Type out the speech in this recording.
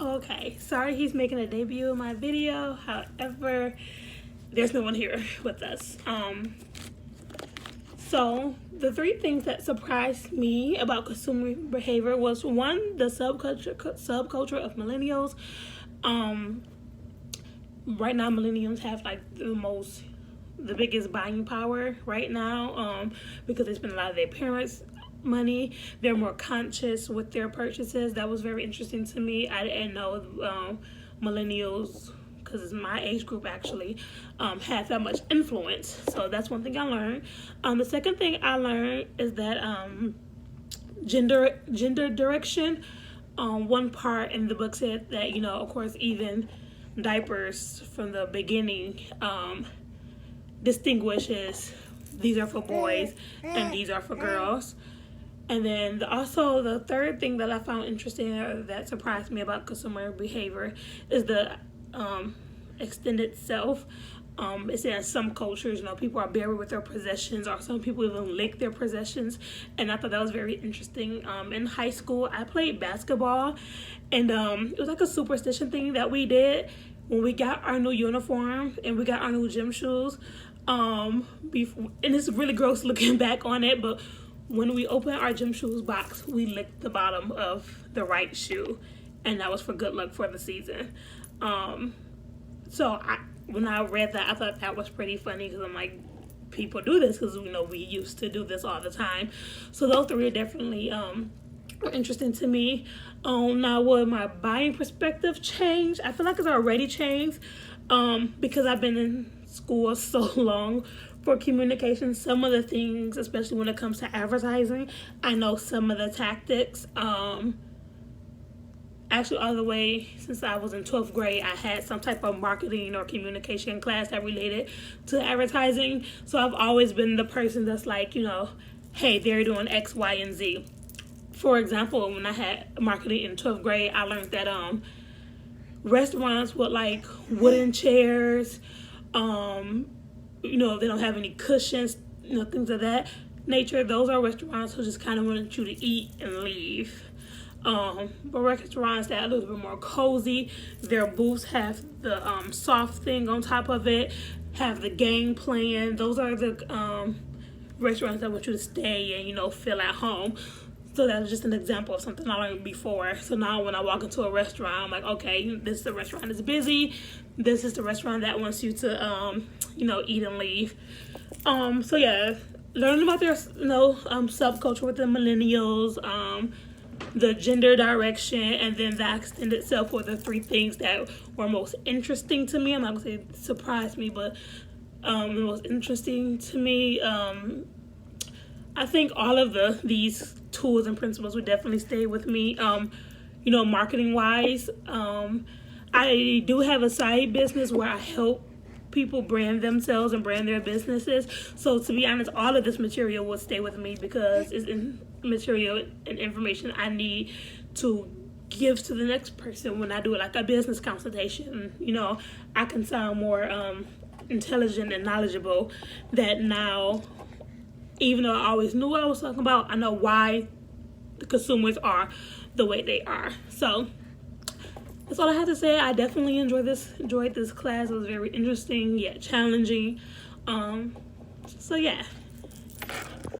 Okay, sorry he's making a debut in my video. However, there's no one here with us. So the three things that surprised me about consumer behavior was one, the subculture of millennials. Right now millennials have like the biggest buying power right now, because they spend a lot of their parents' money. They're more conscious with their purchases. That was very interesting to me. I didn't know millennials, because it's my age group actually, had that much influence. So that's one thing I learned. The second thing I learned is that gender direction. One part in the book said that, of course, even diapers from the beginning distinguishes these are for boys and these are for girls. And then also the third thing that I found interesting, that surprised me about consumer behavior, is the extended self. It says some cultures, people are buried with their possessions, or some people even lick their possessions. And I thought that was very interesting. In high school, I played basketball, and it was like a superstition thing that we did when we got our new uniform and we got our new gym shoes. And it's really gross looking back on it, but when we opened our gym shoes box, we licked the bottom of the right shoe, and that was for good luck for the season. So when I read that, I thought that was pretty funny, because I'm like, people do this because we used to do this all the time. So those three are definitely were interesting to me. Now, would my buying perspective change? I feel like it's already changed, because I've been in school so long for communication. Some of the things, especially when it comes to advertising, I know some of the tactics. Actually, all the way since I was in 12th grade, I had some type of marketing or communication class that related to advertising. So I've always been the person that's like, hey, they're doing X, Y, and Z. For example, when I had marketing in 12th grade, I learned that restaurants with like wooden chairs, they don't have any cushions, things of that nature. Those are restaurants who just kind of want you to eat and leave. But restaurants that are a little bit more cozy, their booths have the soft thing on top of it, have the game playing. Those are the restaurants that want you to stay and feel at home. So that's just an example of something I learned before. So now when I walk into a restaurant, I'm like, okay, this is the restaurant that's busy. This is the restaurant that wants you to eat and leave. So yeah, learning about their subculture with the millennials, the gender direction, and then the extended self were the three things that were most interesting to me. I'm not going to say surprised me, but the most interesting to me. I think all of these tools and principles would definitely stay with me. Marketing wise, I do have a side business where I help people brand themselves and brand their businesses. So to be honest, all of this material will stay with me, because it's material and information I need to give to the next person when I do like a business consultation. I can sound more intelligent and knowledgeable, that now, even though I always knew what I was talking about, I know why the consumers are the way they are. So that's all I have to say. I definitely enjoyed this class. It was very interesting yet challenging. So yeah.